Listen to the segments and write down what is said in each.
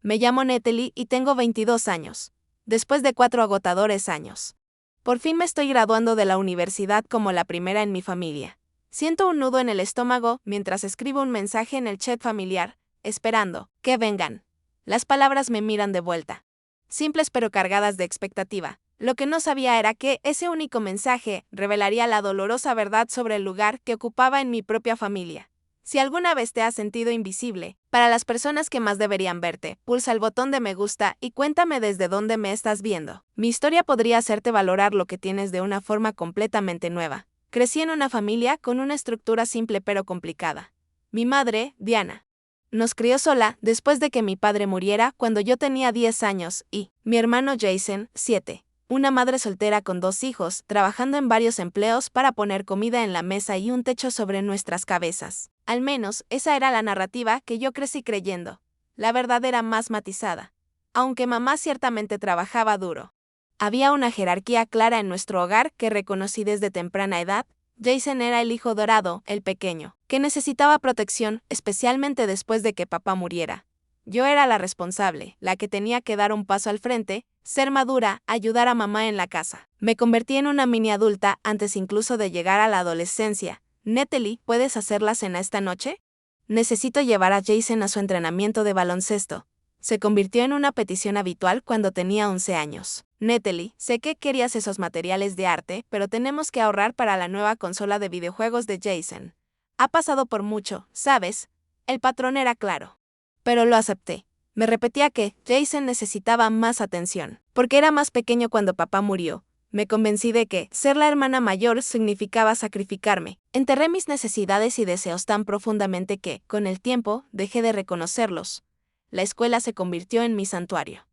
Me llamo Natalie y tengo 22 años. Después de 4 agotadores años. Por fin me estoy graduando de la universidad como la primera en mi familia. Siento un nudo en el estómago mientras escribo un mensaje en el chat familiar, esperando que vengan. Las palabras me miran de vuelta. Simples pero cargadas de expectativa. Lo que no sabía era que ese único mensaje revelaría la dolorosa verdad sobre el lugar que ocupaba en mi propia familia. Si alguna vez te has sentido invisible, para las personas que más deberían verte, pulsa el botón de me gusta y cuéntame desde dónde me estás viendo. Mi historia podría hacerte valorar lo que tienes de una forma completamente nueva. Crecí en una familia con una estructura simple pero complicada. Mi madre, Diana, nos crió sola después de que mi padre muriera cuando yo tenía 10 años y mi hermano Jason, 7. Una madre soltera con 2 hijos, trabajando en varios empleos para poner comida en la mesa y un techo sobre nuestras cabezas. Al menos, esa era la narrativa que yo crecí creyendo. La verdad era más matizada. Aunque mamá ciertamente trabajaba duro. Había una jerarquía clara en nuestro hogar que reconocí desde temprana edad. Jason era el hijo dorado, el pequeño, que necesitaba protección, especialmente después de que papá muriera. Yo era la responsable, la que tenía que dar un paso al frente, ser madura, ayudar a mamá en la casa. Me convertí en una mini adulta antes incluso de llegar a la adolescencia. Natalie, ¿puedes hacer la cena esta noche? Necesito llevar a Jason a su entrenamiento de baloncesto. Se convirtió en una petición habitual cuando tenía 11 años. Natalie, sé que querías esos materiales de arte, pero tenemos que ahorrar para la nueva consola de videojuegos de Jason. Ha pasado por mucho, ¿sabes? El patrón era claro. Pero lo acepté. Me repetía que Jason necesitaba más atención, porque era más pequeño cuando papá murió. Me convencí de que ser la hermana mayor significaba sacrificarme. Enterré mis necesidades y deseos tan profundamente que, con el tiempo, dejé de reconocerlos. La escuela se convirtió en mi santuario.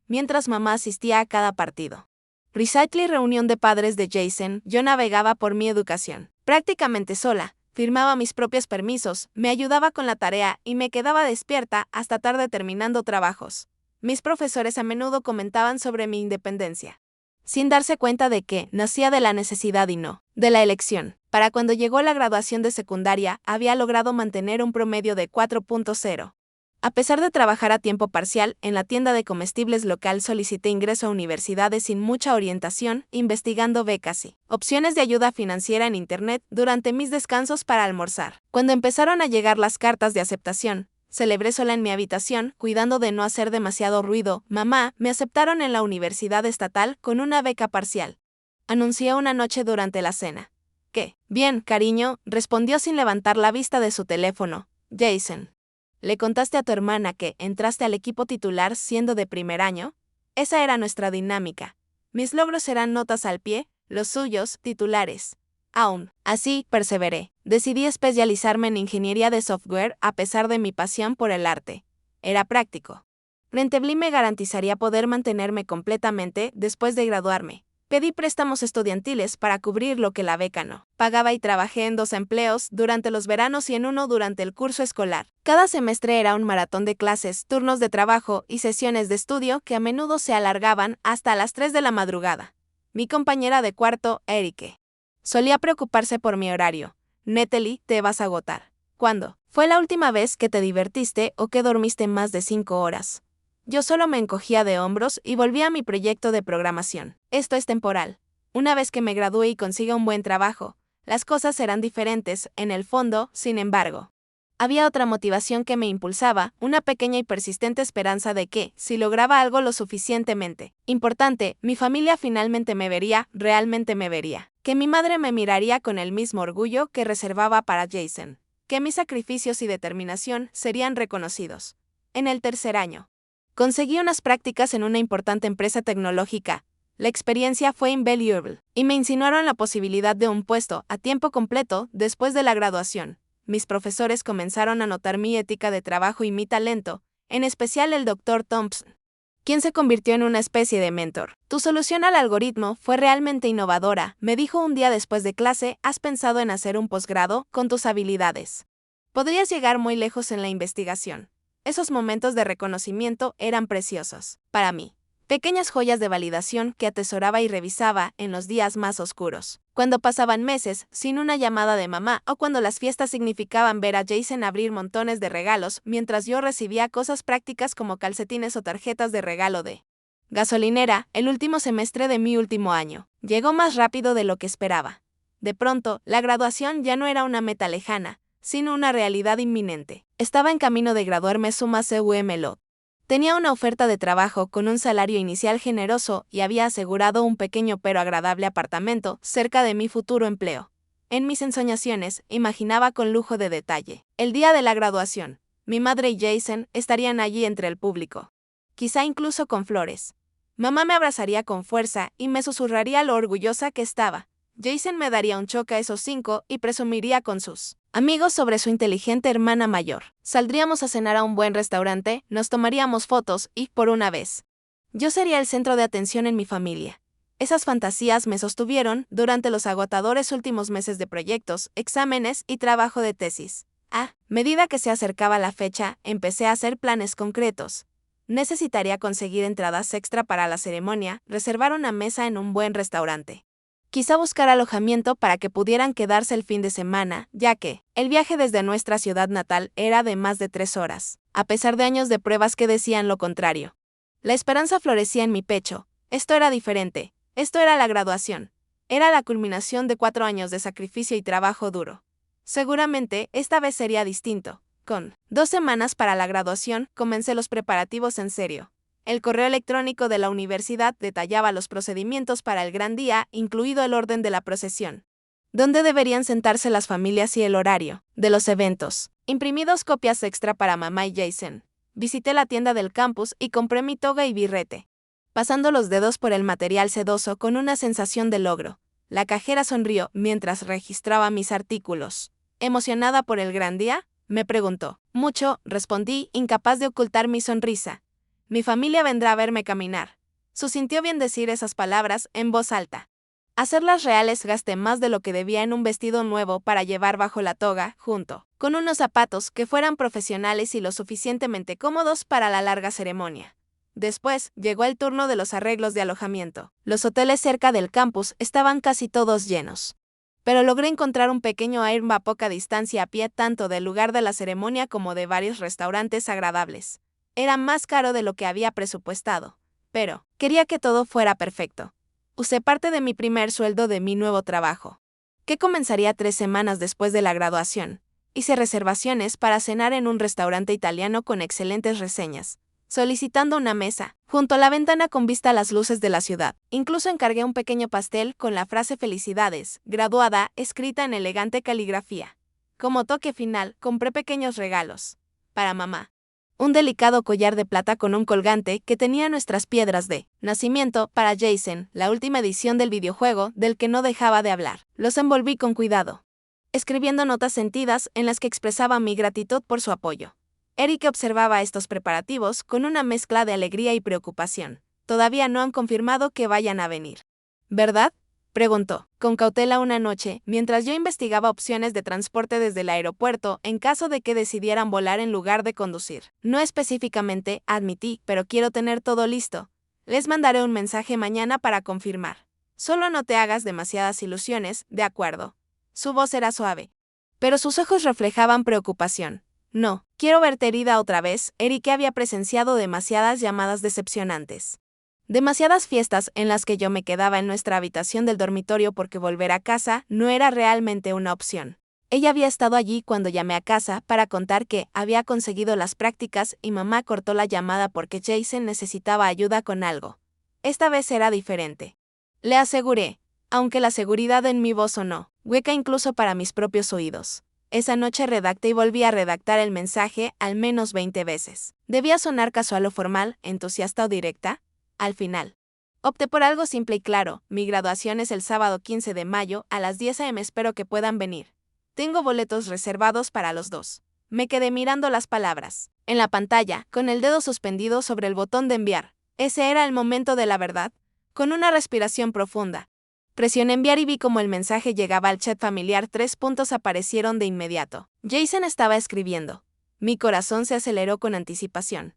Mientras mamá asistía a cada partido. Recital y reunión de padres de Jason, yo navegaba por mi educación. Prácticamente sola. Firmaba mis propios permisos, me ayudaba con la tarea y me quedaba despierta hasta tarde terminando trabajos. Mis profesores a menudo comentaban sobre mi independencia, sin darse cuenta de que nacía de la necesidad y no de la elección. Para cuando llegó la graduación de secundaria, había logrado mantener un promedio de 4.0. A pesar de trabajar a tiempo parcial, en la tienda de comestibles local solicité ingreso a universidades sin mucha orientación, investigando becas y opciones de ayuda financiera en Internet durante mis descansos para almorzar. Cuando empezaron a llegar las cartas de aceptación, celebré sola en mi habitación, cuidando de no hacer demasiado ruido. Mamá, me aceptaron en la universidad estatal con una beca parcial. Anuncié una noche durante la cena. ¿Qué? Bien, cariño, respondió sin levantar la vista de su teléfono. Jason. ¿Le contaste a tu hermana que entraste al equipo titular siendo de primer año? Esa era nuestra dinámica. Mis logros eran notas al pie, los suyos, titulares. Aún así, perseveré. Decidí especializarme en ingeniería de software a pesar de mi pasión por el arte. Era práctico. Rentable me garantizaría poder mantenerme completamente después de graduarme. Pedí préstamos estudiantiles para cubrir lo que la beca no pagaba y trabajé en 2 empleos durante los veranos y en uno durante el curso escolar. Cada semestre era un maratón de clases, turnos de trabajo y sesiones de estudio que a menudo se alargaban hasta las 3 de la madrugada. Mi compañera de cuarto, Erike, solía preocuparse por mi horario. Natalie, te vas a agotar. ¿Cuándo? ¿Fue la última vez que te divertiste o que dormiste más de 5 horas? Yo solo me encogía de hombros y volvía a mi proyecto de programación. Esto es temporal. Una vez que me gradúe y consiga un buen trabajo, las cosas serán diferentes, en el fondo, sin embargo. Había otra motivación que me impulsaba, una pequeña y persistente esperanza de que, si lograba algo lo suficientemente importante, mi familia finalmente me vería, realmente me vería. Que mi madre me miraría con el mismo orgullo que reservaba para Jason. Que mis sacrificios y determinación serían reconocidos. En el tercer año, conseguí unas prácticas en una importante empresa tecnológica. La experiencia fue invaluable, y me insinuaron la posibilidad de un puesto a tiempo completo después de la graduación. Mis profesores comenzaron a notar mi ética de trabajo y mi talento, en especial el Dr. Thompson, quien se convirtió en una especie de mentor. Tu solución al algoritmo fue realmente innovadora, me dijo un día después de clase. ¿Has pensado en hacer un posgrado con tus habilidades? Podrías llegar muy lejos en la investigación. Esos momentos de reconocimiento eran preciosos para mí. Pequeñas joyas de validación que atesoraba y revisaba en los días más oscuros. Cuando pasaban meses sin una llamada de mamá o cuando las fiestas significaban ver a Jason abrir montones de regalos mientras yo recibía cosas prácticas como calcetines o tarjetas de regalo de gasolinera, el último semestre de mi último año llegó más rápido de lo que esperaba. De pronto, la graduación ya no era una meta lejana, sino una realidad inminente. Estaba en camino de graduarme summa cum laude. Tenía una oferta de trabajo con un salario inicial generoso y había asegurado un pequeño pero agradable apartamento cerca de mi futuro empleo. En mis ensoñaciones, imaginaba con lujo de detalle el día de la graduación. Mi madre y Jason estarían allí entre el público. Quizá incluso con flores. Mamá me abrazaría con fuerza y me susurraría lo orgullosa que estaba. Jason me daría un choque a esos 5 y presumiría con sus amigos sobre su inteligente hermana mayor. Saldríamos a cenar a un buen restaurante, nos tomaríamos fotos y, por una vez, yo sería el centro de atención en mi familia. Esas fantasías me sostuvieron durante los agotadores últimos meses de proyectos, exámenes y trabajo de tesis. A medida que se acercaba la fecha, empecé a hacer planes concretos. Necesitaría conseguir entradas extra para la ceremonia, reservar una mesa en un buen restaurante. Quizá buscar alojamiento para que pudieran quedarse el fin de semana, ya que el viaje desde nuestra ciudad natal era de más de 3 horas, a pesar de años de pruebas que decían lo contrario. La esperanza florecía en mi pecho. Esto era diferente. Esto era la graduación. Era la culminación de 4 años de sacrificio y trabajo duro. Seguramente, esta vez sería distinto. Con 2 semanas para la graduación, comencé los preparativos en serio. El correo electrónico de la universidad detallaba los procedimientos para el gran día, incluido el orden de la procesión. ¿Dónde deberían sentarse las familias y el horario de los eventos? Imprimí 2 copias extra para mamá y Jason. Visité la tienda del campus y compré mi toga y birrete. Pasando los dedos por el material sedoso con una sensación de logro, la cajera sonrió mientras registraba mis artículos. ¿Emocionada por el gran día?, me preguntó. Mucho, respondí, incapaz de ocultar mi sonrisa. Mi familia vendrá a verme caminar. Sintió bien decir esas palabras en voz alta. Hacerlas reales gasté más de lo que debía en un vestido nuevo para llevar bajo la toga, junto con unos zapatos que fueran profesionales y lo suficientemente cómodos para la larga ceremonia. Después, llegó el turno de los arreglos de alojamiento. Los hoteles cerca del campus estaban casi todos llenos. Pero logré encontrar un pequeño Airbnb a poca distancia a pie tanto del lugar de la ceremonia como de varios restaurantes agradables. Era más caro de lo que había presupuestado, pero quería que todo fuera perfecto. Usé parte de mi primer sueldo de mi nuevo trabajo, que comenzaría 3 semanas después de la graduación. Hice reservaciones para cenar en un restaurante italiano con excelentes reseñas, solicitando una mesa, junto a la ventana con vista a las luces de la ciudad. Incluso encargué un pequeño pastel con la frase "Felicidades, graduada", escrita en elegante caligrafía. Como toque final, compré pequeños regalos. Para mamá, un delicado collar de plata con un colgante que tenía nuestras piedras de nacimiento. Para Jason, la última edición del videojuego del que no dejaba de hablar. Los envolví con cuidado, escribiendo notas sentidas en las que expresaba mi gratitud por su apoyo. Eric observaba estos preparativos con una mezcla de alegría y preocupación. Todavía no han confirmado que vayan a venir, ¿verdad?, preguntó, con cautela una noche, mientras yo investigaba opciones de transporte desde el aeropuerto en caso de que decidieran volar en lugar de conducir. No específicamente, admití, pero quiero tener todo listo. Les mandaré un mensaje mañana para confirmar. Solo no te hagas demasiadas ilusiones, ¿de acuerdo? Su voz era suave, pero sus ojos reflejaban preocupación. No, quiero verte herida otra vez. Eric había presenciado demasiadas llamadas decepcionantes. Demasiadas fiestas en las que yo me quedaba en nuestra habitación del dormitorio porque volver a casa no era realmente una opción. Ella había estado allí cuando llamé a casa para contar que había conseguido las prácticas y mamá cortó la llamada porque Jason necesitaba ayuda con algo. Esta vez era diferente. Le aseguré, aunque la seguridad en mi voz sonó hueca incluso para mis propios oídos. Esa noche redacté y volví a redactar el mensaje al menos 20 veces. ¿Debía sonar casual o formal, entusiasta o directa? Al final, opté por algo simple y claro. Mi graduación es el sábado 15 de mayo a las 10 a.m. Espero que puedan venir. Tengo boletos reservados para los 2. Me quedé mirando las palabras en la pantalla, con el dedo suspendido sobre el botón de enviar. Ese era el momento de la verdad. Con una respiración profunda, presioné enviar y vi como el mensaje llegaba al chat familiar. 3 puntos aparecieron de inmediato. Jason estaba escribiendo. Mi corazón se aceleró con anticipación.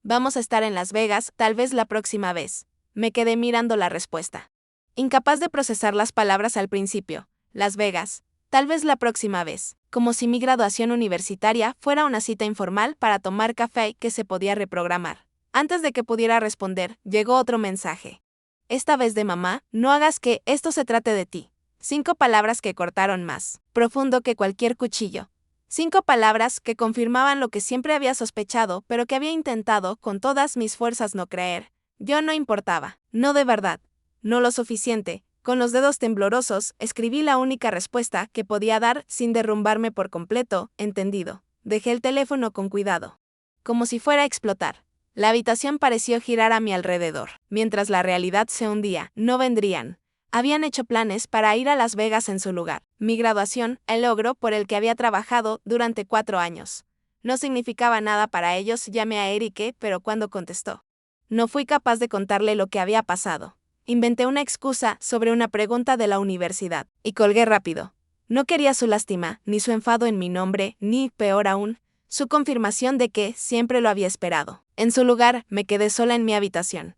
Vamos a estar en Las Vegas, tal vez la próxima vez. Me quedé mirando la respuesta. Incapaz de procesar las palabras al principio. Las Vegas, tal vez la próxima vez. Como si mi graduación universitaria fuera una cita informal para tomar café que se podía reprogramar. Antes de que pudiera responder, llegó otro mensaje. Esta vez de mamá, no hagas que esto se trate de ti. 5 palabras que cortaron más profundo que cualquier cuchillo. 5 palabras que confirmaban lo que siempre había sospechado, pero que había intentado con todas mis fuerzas no creer. Yo no importaba, no de verdad, no lo suficiente. Con los dedos temblorosos, escribí la única respuesta que podía dar sin derrumbarme por completo, entendido. Dejé el teléfono con cuidado. Como si fuera a explotar. La habitación pareció girar a mi alrededor. Mientras la realidad se hundía, no vendrían. Habían hecho planes para ir a Las Vegas en su lugar. Mi graduación, el logro por el que había trabajado durante 4 años. No significaba nada para ellos. Llamé a Erique, pero cuando contestó, no fui capaz de contarle lo que había pasado. Inventé una excusa sobre una pregunta de la universidad, y colgué rápido. No quería su lástima, ni su enfado en mi nombre, ni, peor aún, su confirmación de que siempre lo había esperado. En su lugar, me quedé sola en mi habitación.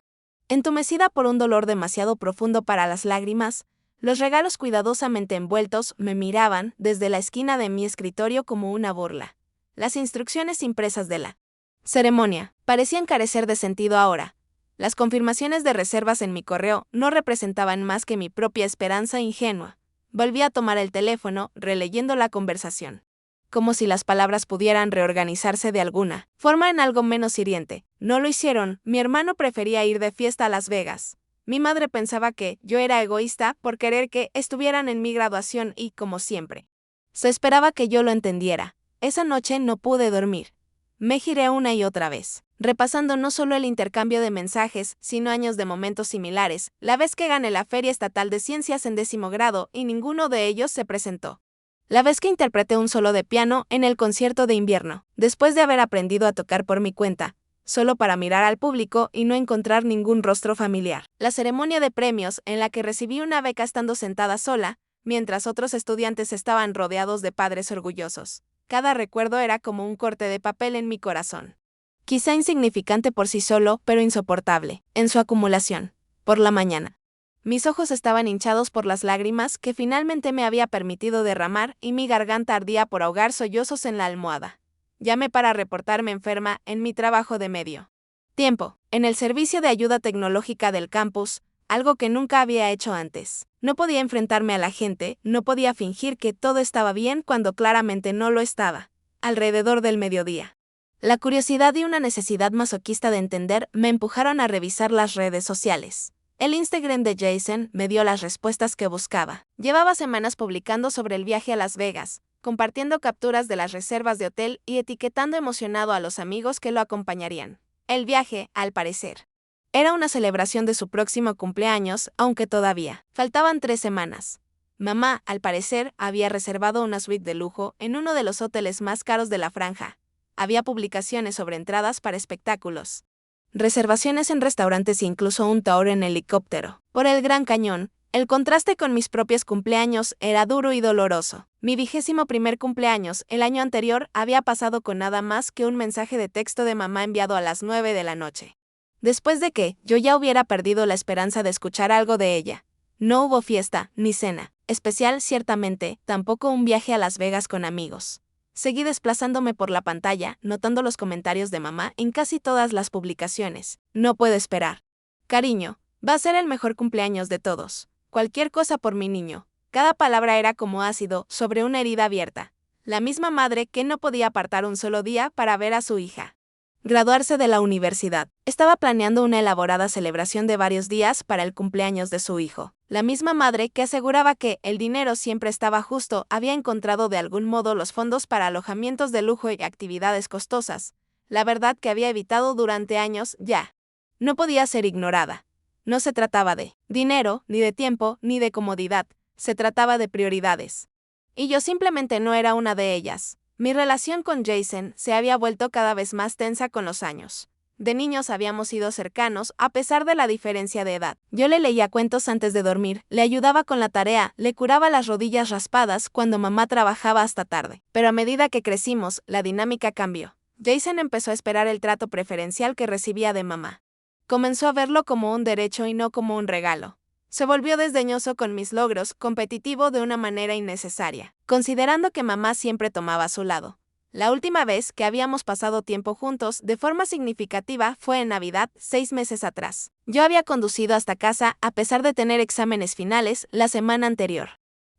Entumecida por un dolor demasiado profundo para las lágrimas, los regalos cuidadosamente envueltos me miraban desde la esquina de mi escritorio como una burla. Las instrucciones impresas de la ceremonia parecían carecer de sentido ahora. Las confirmaciones de reservas en mi correo no representaban más que mi propia esperanza ingenua. Volví a tomar el teléfono, releyendo la conversación. Como si las palabras pudieran reorganizarse de alguna forma en algo menos hiriente. No lo hicieron. Mi hermano prefería ir de fiesta a Las Vegas. Mi madre pensaba que yo era egoísta por querer que estuvieran en mi graduación y, como siempre, se esperaba que yo lo entendiera. Esa noche no pude dormir. Me giré una y otra vez, repasando no solo el intercambio de mensajes, sino años de momentos similares, la vez que gané la Feria Estatal de Ciencias en 10º grado y ninguno de ellos se presentó. La vez que interpreté un solo de piano en el concierto de invierno, después de haber aprendido a tocar por mi cuenta, solo para mirar al público y no encontrar ningún rostro familiar. La ceremonia de premios en la que recibí una beca estando sentada sola, mientras otros estudiantes estaban rodeados de padres orgullosos. Cada recuerdo era como un corte de papel en mi corazón. Quizá insignificante por sí solo, pero insoportable, en su acumulación. Por la mañana, mis ojos estaban hinchados por las lágrimas que finalmente me había permitido derramar y mi garganta ardía por ahogar sollozos en la almohada. Llamé para reportarme enferma en mi trabajo de medio tiempo, en el servicio de ayuda tecnológica del campus, algo que nunca había hecho antes. No podía enfrentarme a la gente, no podía fingir que todo estaba bien cuando claramente no lo estaba. Alrededor del mediodía, la curiosidad y una necesidad masoquista de entender me empujaron a revisar las redes sociales. El Instagram de Jason me dio las respuestas que buscaba. Llevaba semanas publicando sobre el viaje a Las Vegas, compartiendo capturas de las reservas de hotel y etiquetando emocionado a los amigos que lo acompañarían. El viaje, al parecer, era una celebración de su próximo cumpleaños, aunque todavía faltaban 3 semanas. Mamá, al parecer, había reservado una suite de lujo en uno de los hoteles más caros de la franja. Había publicaciones sobre entradas para espectáculos, reservaciones en restaurantes e incluso un tour en helicóptero por el Gran Cañón. El contraste con mis propios cumpleaños era duro y doloroso. Mi 21º cumpleaños, el año anterior, había pasado con nada más que un mensaje de texto de mamá enviado a las 9 de la noche. Después de que yo ya hubiera perdido la esperanza de escuchar algo de ella. No hubo fiesta, ni cena especial ciertamente, tampoco un viaje a Las Vegas con amigos. Seguí desplazándome por la pantalla, notando los comentarios de mamá en casi todas las publicaciones. No puedo esperar. Cariño, va a ser el mejor cumpleaños de todos. Cualquier cosa por mi niño. Cada palabra era como ácido sobre una herida abierta. La misma madre que no podía apartar un solo día para ver a su hija graduarse de la universidad. Estaba planeando una elaborada celebración de varios días para el cumpleaños de su hijo. La misma madre que aseguraba que el dinero siempre estaba justo había encontrado de algún modo los fondos para alojamientos de lujo y actividades costosas. La verdad que había evitado durante años ya no podía ser ignorada. No se trataba de dinero, ni de tiempo, ni de comodidad. Se trataba de prioridades. Y yo simplemente no era una de ellas. Mi relación con Jason se había vuelto cada vez más tensa con los años. De niños habíamos sido cercanos a pesar de la diferencia de edad. Yo le leía cuentos antes de dormir, le ayudaba con la tarea, le curaba las rodillas raspadas cuando mamá trabajaba hasta tarde. Pero a medida que crecimos, la dinámica cambió. Jason empezó a esperar el trato preferencial que recibía de mamá. Comenzó a verlo como un derecho y no como un regalo. Se volvió desdeñoso con mis logros, competitivo de una manera innecesaria, considerando que mamá siempre tomaba su lado. La última vez que habíamos pasado tiempo juntos de forma significativa fue en Navidad, 6 meses atrás. Yo había conducido hasta casa a pesar de tener exámenes finales la semana anterior,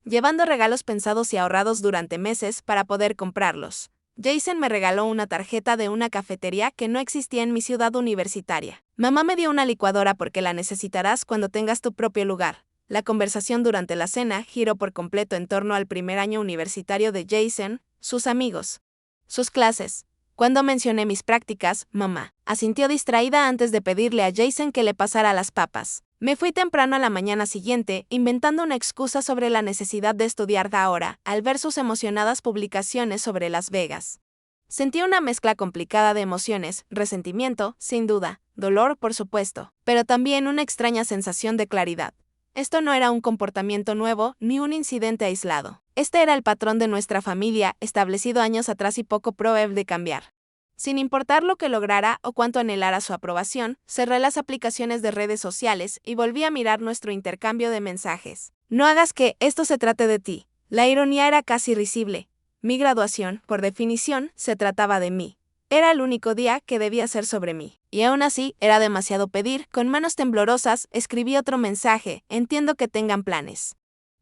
llevando regalos pensados y ahorrados durante meses para poder comprarlos. Jason me regaló una tarjeta de una cafetería que no existía en mi ciudad universitaria. Mamá me dio una licuadora porque la necesitarás cuando tengas tu propio lugar. La conversación durante la cena giró por completo en torno al primer año universitario de Jason, sus amigos, sus clases. Cuando mencioné mis prácticas, mamá asintió distraída antes de pedirle a Jason que le pasara las papas. Me fui temprano a la mañana siguiente, inventando una excusa sobre la necesidad de estudiar ahora, al ver sus emocionadas publicaciones sobre Las Vegas. Sentí una mezcla complicada de emociones, resentimiento, sin duda, dolor, por supuesto, pero también una extraña sensación de claridad. Esto no era un comportamiento nuevo, ni un incidente aislado. Este era el patrón de nuestra familia, establecido años atrás y poco probable de cambiar. Sin importar lo que lograra o cuánto anhelara su aprobación, cerré las aplicaciones de redes sociales y volví a mirar nuestro intercambio de mensajes. No hagas que esto se trate de ti. La ironía era casi risible. Mi graduación, por definición, se trataba de mí. Era el único día que debía ser sobre mí. Y aún así, era demasiado pedir. Con manos temblorosas, escribí otro mensaje. Entiendo que tengan planes.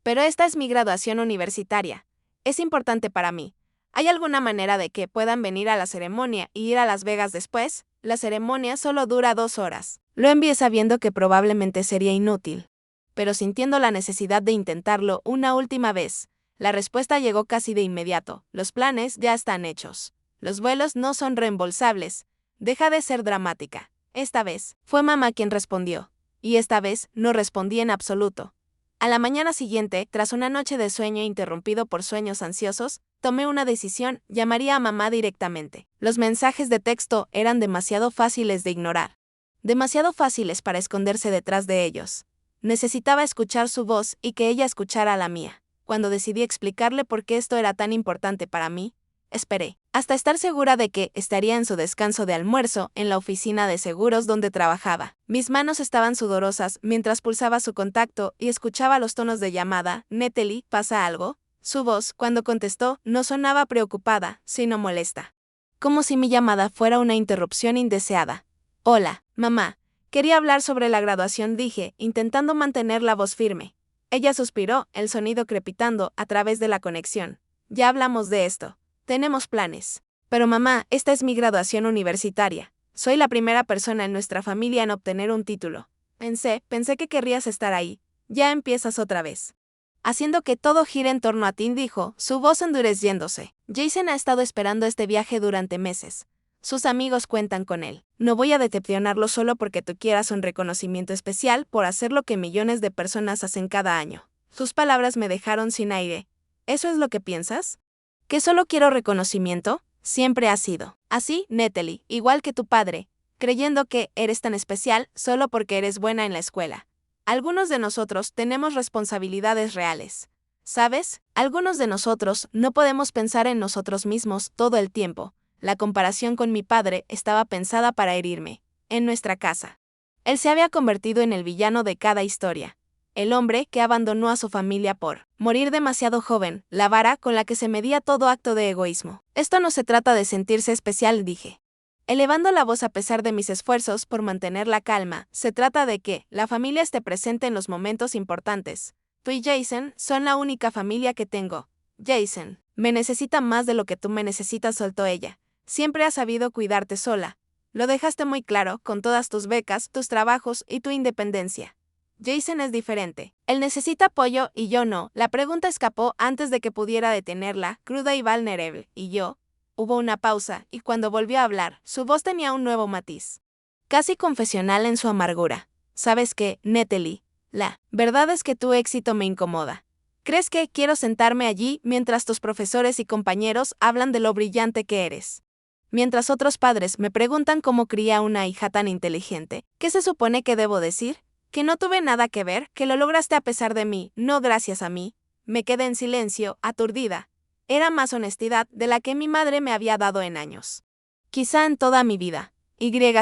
Pero esta es mi graduación universitaria. Es importante para mí. ¿Hay alguna manera de que puedan venir a la ceremonia y ir a Las Vegas después? La ceremonia solo dura 2 horas. Lo envié sabiendo que probablemente sería inútil, pero sintiendo la necesidad de intentarlo una última vez. La respuesta llegó casi de inmediato. Los planes ya están hechos. Los vuelos no son reembolsables. Deja de ser dramática. Esta vez, fue mamá quien respondió. Y esta vez, no respondí en absoluto. A la mañana siguiente, tras una noche de sueño interrumpido por sueños ansiosos, tomé una decisión: llamaría a mamá directamente. Los mensajes de texto eran demasiado fáciles de ignorar. Demasiado fáciles para esconderse detrás de ellos. Necesitaba escuchar su voz y que ella escuchara la mía. Cuando decidí explicarle por qué esto era tan importante para mí, esperé hasta estar segura de que estaría en su descanso de almuerzo en la oficina de seguros donde trabajaba. Mis manos estaban sudorosas mientras pulsaba su contacto y escuchaba los tonos de llamada. «Natalie, ¿pasa algo?». Su voz, cuando contestó, no sonaba preocupada, sino molesta. Como si mi llamada fuera una interrupción indeseada. «Hola, mamá. Quería hablar sobre la graduación», dije, intentando mantener la voz firme. Ella suspiró, el sonido crepitando a través de la conexión. «Ya hablamos de esto. Tenemos planes». «Pero mamá, esta es mi graduación universitaria. Soy la primera persona en nuestra familia en obtener un título. Pensé que querrías estar ahí. Ya empiezas otra vez». «Haciendo que todo gire en torno a ti», dijo, su voz endureciéndose. «Jason ha estado esperando este viaje durante meses. Sus amigos cuentan con él. No voy a decepcionarlo solo porque tú quieras un reconocimiento especial por hacer lo que millones de personas hacen cada año». Sus palabras me dejaron sin aire. ¿Eso es lo que piensas? ¿Que solo quiero reconocimiento? Siempre ha sido así, Natalie, igual que tu padre, creyendo que eres tan especial solo porque eres buena en la escuela. Algunos de nosotros tenemos responsabilidades reales. ¿Sabes? Algunos de nosotros no podemos pensar en nosotros mismos todo el tiempo. La comparación con mi padre estaba pensada para herirme. En nuestra casa, él se había convertido en el villano de cada historia. El hombre que abandonó a su familia por morir demasiado joven, la vara con la que se medía todo acto de egoísmo. «Esto no se trata de sentirse especial», dije, elevando la voz a pesar de mis esfuerzos por mantener la calma. «Se trata de que la familia esté presente en los momentos importantes. Tú y Jason son la única familia que tengo. Jason me necesita más de lo que tú me necesitas», soltó ella. «Siempre has sabido cuidarte sola. Lo dejaste muy claro con todas tus becas, tus trabajos y tu independencia. Jason es diferente. Él necesita apoyo y yo no». La pregunta escapó antes de que pudiera detenerla, cruda y vulnerable. ¿Y yo? Hubo una pausa, y cuando volvió a hablar, su voz tenía un nuevo matiz, casi confesional en su amargura. «¿Sabes qué, Natalie? La verdad es que tu éxito me incomoda. ¿Crees que quiero sentarme allí mientras tus profesores y compañeros hablan de lo brillante que eres? Mientras otros padres me preguntan cómo crié a una hija tan inteligente, ¿qué se supone que debo decir? ¿Que no tuve nada que ver? ¿Que lo lograste a pesar de mí, no gracias a mí?» Me quedé en silencio, aturdida. Era más honestidad de la que mi madre me había dado en años. Quizá en toda mi vida.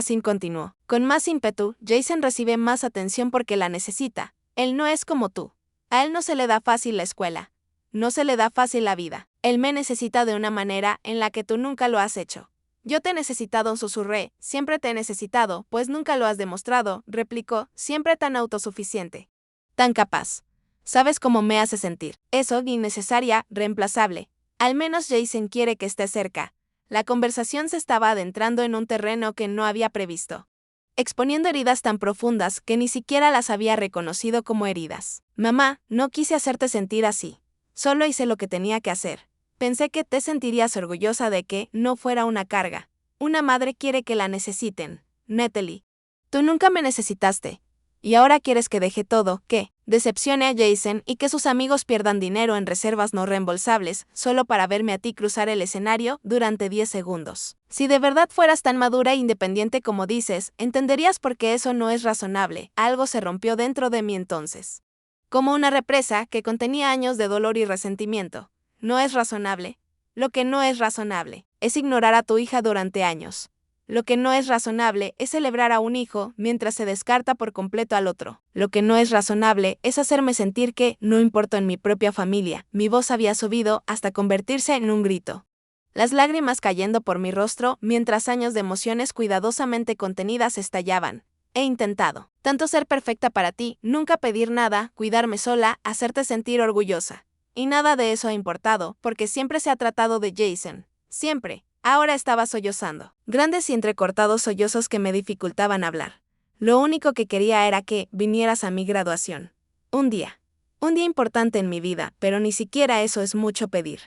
Sin continuó. Con más ímpetu, Jason recibe más atención porque la necesita. Él no es como tú. A él no se le da fácil la escuela. No se le da fácil la vida. Él me necesita de una manera en la que tú nunca lo has hecho. Yo te he necesitado, susurré. Siempre te he necesitado, pues nunca lo has demostrado, replicó, siempre tan autosuficiente. Tan capaz. ¿Sabes cómo me hace sentir? Eso, innecesaria, reemplazable. Al menos Jason quiere que esté cerca. La conversación se estaba adentrando en un terreno que no había previsto, exponiendo heridas tan profundas que ni siquiera las había reconocido como heridas. Mamá, no quise hacerte sentir así. Solo hice lo que tenía que hacer. Pensé que te sentirías orgullosa de que no fuera una carga. Una madre quiere que la necesiten. Natalie. Tú nunca me necesitaste. ¿Y ahora quieres que deje todo, que decepcione a Jason y que sus amigos pierdan dinero en reservas no reembolsables solo para verme a ti cruzar el escenario durante 10 segundos? Si de verdad fueras tan madura e independiente como dices, entenderías por qué eso no es razonable. Algo se rompió dentro de mí entonces. Como una represa que contenía años de dolor y resentimiento. No es razonable. Lo que no es razonable es ignorar a tu hija durante años. Lo que no es razonable es celebrar a un hijo mientras se descarta por completo al otro. Lo que no es razonable es hacerme sentir que no importo en mi propia familia. Mi voz había subido hasta convertirse en un grito. Las lágrimas cayendo por mi rostro mientras años de emociones cuidadosamente contenidas estallaban. He intentado tanto ser perfecta para ti, nunca pedir nada, cuidarme sola, hacerte sentir orgullosa. Y nada de eso ha importado, porque siempre se ha tratado de Jason. Siempre. Ahora estaba sollozando. Grandes y entrecortados sollozos que me dificultaban hablar. Lo único que quería era que vinieras a mi graduación. Un día. Un día importante en mi vida, pero ni siquiera eso es mucho pedir.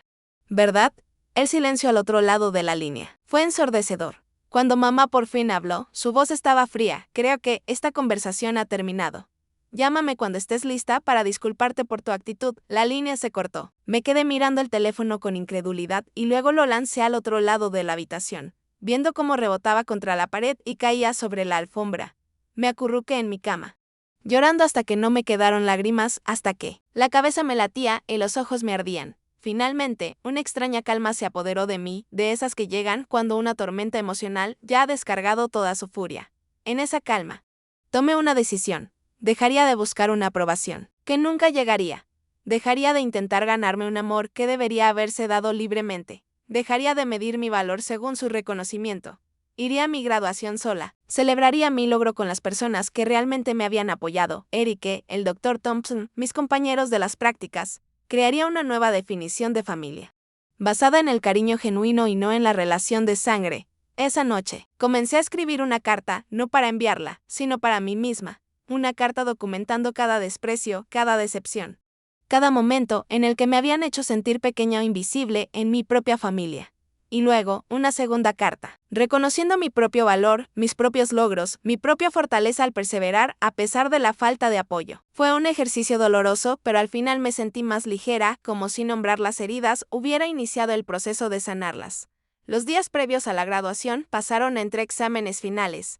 ¿Verdad? El silencio al otro lado de la línea fue ensordecedor. Cuando mamá por fin habló, su voz estaba fría. Creo que esta conversación ha terminado. Llámame cuando estés lista para disculparte por tu actitud. La línea se cortó. Me quedé mirando el teléfono con incredulidad y luego lo lancé al otro lado de la habitación, viendo cómo rebotaba contra la pared y caía sobre la alfombra. Me acurruqué en mi cama, llorando hasta que no me quedaron lágrimas, hasta que la cabeza me latía y los ojos me ardían. Finalmente, una extraña calma se apoderó de mí, de esas que llegan cuando una tormenta emocional ya ha descargado toda su furia. En esa calma, tomé una decisión. Dejaría de buscar una aprobación, que nunca llegaría. Dejaría de intentar ganarme un amor que debería haberse dado libremente. Dejaría de medir mi valor según su reconocimiento. Iría a mi graduación sola. Celebraría mi logro con las personas que realmente me habían apoyado. Eric, el Dr. Thompson, mis compañeros de las prácticas. Crearía una nueva definición de familia, basada en el cariño genuino y no en la relación de sangre. Esa noche, comencé a escribir una carta, no para enviarla, sino para mí misma. Una carta documentando cada desprecio, cada decepción, cada momento en el que me habían hecho sentir pequeña o invisible en mi propia familia. Y luego, una segunda carta, reconociendo mi propio valor, mis propios logros, mi propia fortaleza al perseverar a pesar de la falta de apoyo. Fue un ejercicio doloroso, pero al final me sentí más ligera, como si nombrar las heridas hubiera iniciado el proceso de sanarlas. Los días previos a la graduación pasaron entre exámenes finales,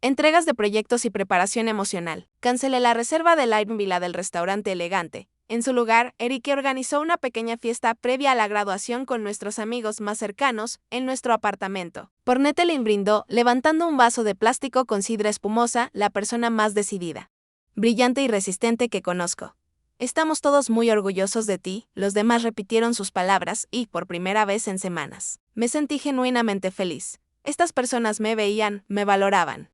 entregas de proyectos y preparación emocional. Cancelé la reserva del Airbnb del restaurante elegante. En su lugar, Eric organizó una pequeña fiesta previa a la graduación con nuestros amigos más cercanos en nuestro apartamento. Por Natalie brindó, levantando un vaso de plástico con sidra espumosa, la persona más decidida, brillante y resistente que conozco. Estamos todos muy orgullosos de ti, los demás repitieron sus palabras y, por primera vez en semanas, me sentí genuinamente feliz. Estas personas me veían, me valoraban.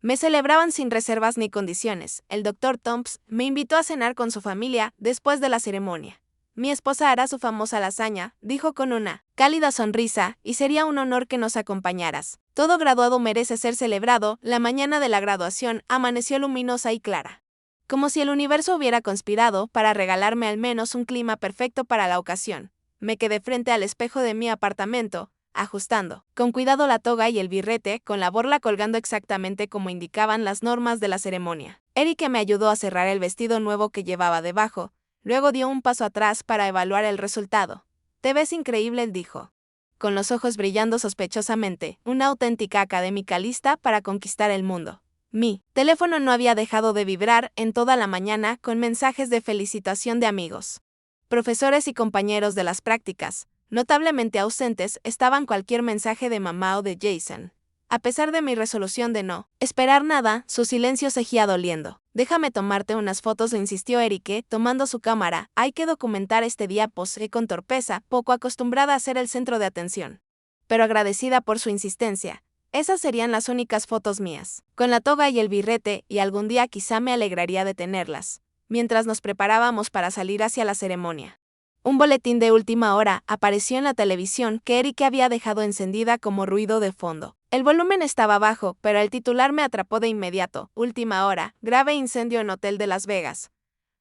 Me celebraban sin reservas ni condiciones. El Dr. Thompson me invitó a cenar con su familia después de la ceremonia. Mi esposa hará su famosa lasaña, dijo con una cálida sonrisa, y sería un honor que nos acompañaras. Todo graduado merece ser celebrado. La mañana de la graduación amaneció luminosa y clara, como si el universo hubiera conspirado para regalarme al menos un clima perfecto para la ocasión. Me quedé frente al espejo de mi apartamento, ajustando con cuidado la toga y el birrete, con la borla colgando exactamente como indicaban las normas de la ceremonia. Eric me ayudó a cerrar el vestido nuevo que llevaba debajo, luego dio un paso atrás para evaluar el resultado. Te ves increíble, dijo, con los ojos brillando sospechosamente, una auténtica académica lista para conquistar el mundo. Mi teléfono no había dejado de vibrar en toda la mañana con mensajes de felicitación de amigos, profesores y compañeros de las prácticas. Notablemente ausentes estaban cualquier mensaje de mamá o de Jason. A pesar de mi resolución de no esperar nada, su silencio seguía doliendo. Déjame tomarte unas fotos, le insistió Erique, tomando su cámara. Hay que documentar este día, posé con torpeza, poco acostumbrada a ser el centro de atención. Pero agradecida por su insistencia. Esas serían las únicas fotos mías, con la toga y el birrete, y algún día quizá me alegraría de tenerlas, mientras nos preparábamos para salir hacia la ceremonia. Un boletín de última hora apareció en la televisión que Erique había dejado encendida como ruido de fondo. El volumen estaba bajo, pero el titular me atrapó de inmediato. Última hora, grave incendio en hotel de Las Vegas.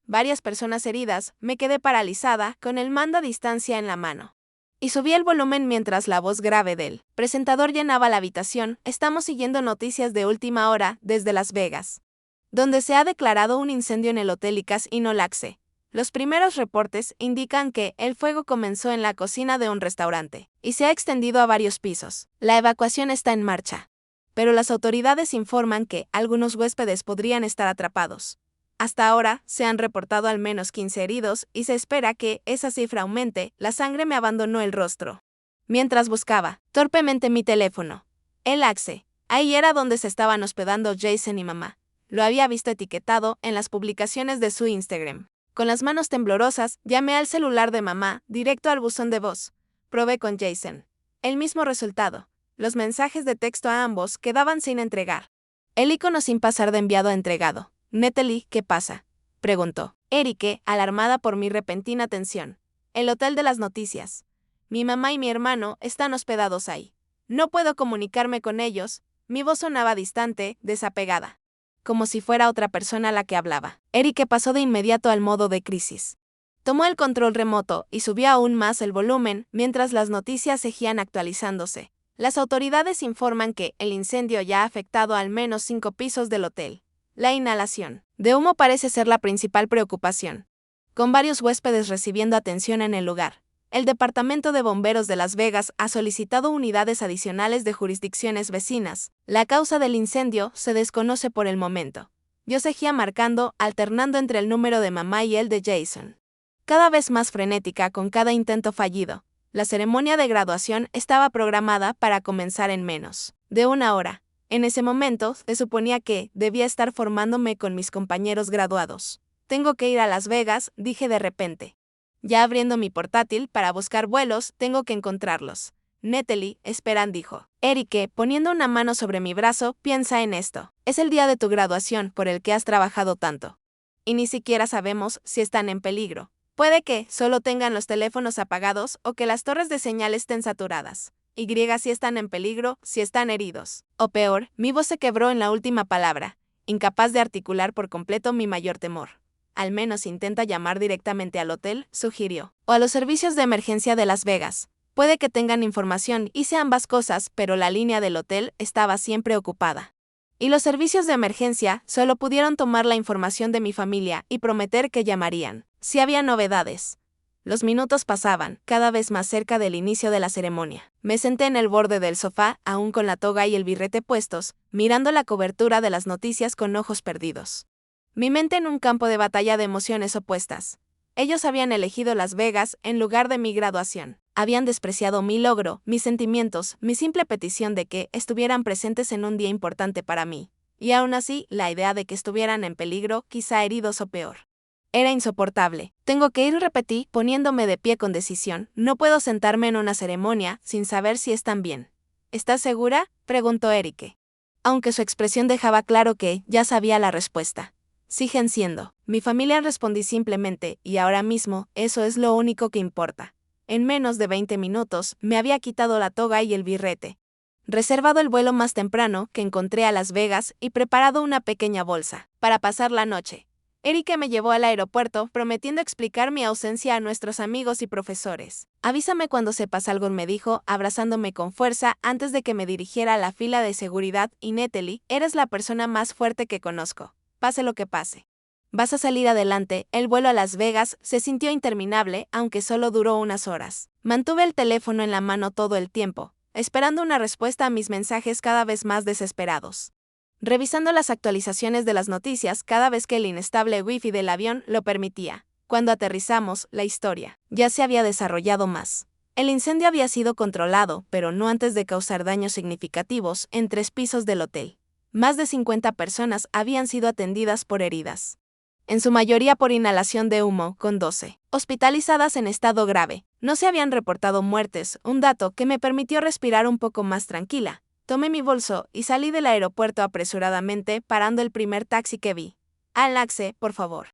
Varias personas heridas, me quedé paralizada, con el mando a distancia en la mano. Y subí el volumen mientras la voz grave del presentador llenaba la habitación. Estamos siguiendo noticias de última hora desde Las Vegas, donde se ha declarado un incendio en el Hotel Icaz Laxe. Los primeros reportes indican que el fuego comenzó en la cocina de un restaurante y se ha extendido a varios pisos. La evacuación está en marcha, pero las autoridades informan que algunos huéspedes podrían estar atrapados. Hasta ahora se han reportado al menos 15 heridos y se espera que esa cifra aumente. La sangre me abandonó el rostro mientras buscaba torpemente mi teléfono. El Laxe. Ahí era donde se estaban hospedando Jason y mamá. Lo había visto etiquetado en las publicaciones de su Instagram. Con las manos temblorosas, llamé al celular de mamá, directo al buzón de voz. Probé con Jason. El mismo resultado. Los mensajes de texto a ambos quedaban sin entregar. El icono sin pasar de enviado a entregado. Natalie, ¿qué pasa?, preguntó Erique, alarmada por mi repentina tensión. El hotel de las noticias. Mi mamá y mi hermano están hospedados ahí. No puedo comunicarme con ellos. Mi voz sonaba distante, desapegada, como si fuera otra persona la que hablaba. Erique pasó de inmediato al modo de crisis. Tomó el control remoto y subió aún más el volumen mientras las noticias seguían actualizándose. Las autoridades informan que el incendio ya ha afectado al menos 5 pisos del hotel. La inhalación de humo parece ser la principal preocupación, con varios huéspedes recibiendo atención en el lugar. El Departamento de Bomberos de Las Vegas ha solicitado unidades adicionales de jurisdicciones vecinas. La causa del incendio se desconoce por el momento. Yo seguía marcando, alternando entre el número de mamá y el de Jason. Cada vez más frenética con cada intento fallido. La ceremonia de graduación estaba programada para comenzar en menos de una hora. En ese momento, se suponía que debía estar formándome con mis compañeros graduados. Tengo que ir a Las Vegas, dije de repente. Ya abriendo mi portátil para buscar vuelos, tengo que encontrarlos. Natalie, esperan, dijo Erique, poniendo una mano sobre mi brazo, piensa en esto. Es el día de tu graduación por el que has trabajado tanto. Y ni siquiera sabemos si están en peligro. Puede que solo tengan los teléfonos apagados o que las torres de señal estén saturadas. Y si están en peligro, si están heridos. O peor, mi voz se quebró en la última palabra, incapaz de articular por completo mi mayor temor. Al menos intenta llamar directamente al hotel, sugirió. O a los servicios de emergencia de Las Vegas. Puede que tengan información, hice ambas cosas, pero la línea del hotel estaba siempre ocupada. Y los servicios de emergencia solo pudieron tomar la información de mi familia y prometer que llamarían si había novedades. Los minutos pasaban, cada vez más cerca del inicio de la ceremonia. Me senté en el borde del sofá, aún con la toga y el birrete puestos, mirando la cobertura de las noticias con ojos perdidos. Mi mente en un campo de batalla de emociones opuestas. Ellos habían elegido Las Vegas en lugar de mi graduación. Habían despreciado mi logro, mis sentimientos, mi simple petición de que estuvieran presentes en un día importante para mí. Y aún así, la idea de que estuvieran en peligro, quizá heridos o peor. Era insoportable. Tengo que ir, repetí, poniéndome de pie con decisión. No puedo sentarme en una ceremonia sin saber si están bien. ¿Estás segura?, preguntó Erique. Aunque su expresión dejaba claro que ya sabía la respuesta. Siguen siendo mi familia, respondí simplemente, y ahora mismo, eso es lo único que importa. En menos de 20 minutos, me había quitado la toga y el birrete, reservado el vuelo más temprano que encontré a Las Vegas y preparado una pequeña bolsa para pasar la noche. Erique me llevó al aeropuerto, prometiendo explicar mi ausencia a nuestros amigos y profesores. Avísame cuando sepas algo, me dijo, abrazándome con fuerza antes de que me dirigiera a la fila de seguridad. Y Natalie, eres la persona más fuerte que conozco. Pase lo que pase. Vas a salir adelante. El vuelo a Las Vegas se sintió interminable, aunque solo duró unas horas. Mantuve el teléfono en la mano todo el tiempo, esperando una respuesta a mis mensajes cada vez más desesperados. Revisando las actualizaciones de las noticias cada vez que el inestable wifi del avión lo permitía. Cuando aterrizamos, la historia ya se había desarrollado más El incendio había sido controlado, pero no antes de causar daños significativos en 3 pisos del hotel. Más de 50 personas habían sido atendidas por heridas, en su mayoría por inhalación de humo, con 12 hospitalizadas en estado grave. No se habían reportado muertes, un dato que me permitió respirar un poco más tranquila. Tomé mi bolso y salí del aeropuerto apresuradamente, parando el primer taxi que vi. Al Laxe, por favor.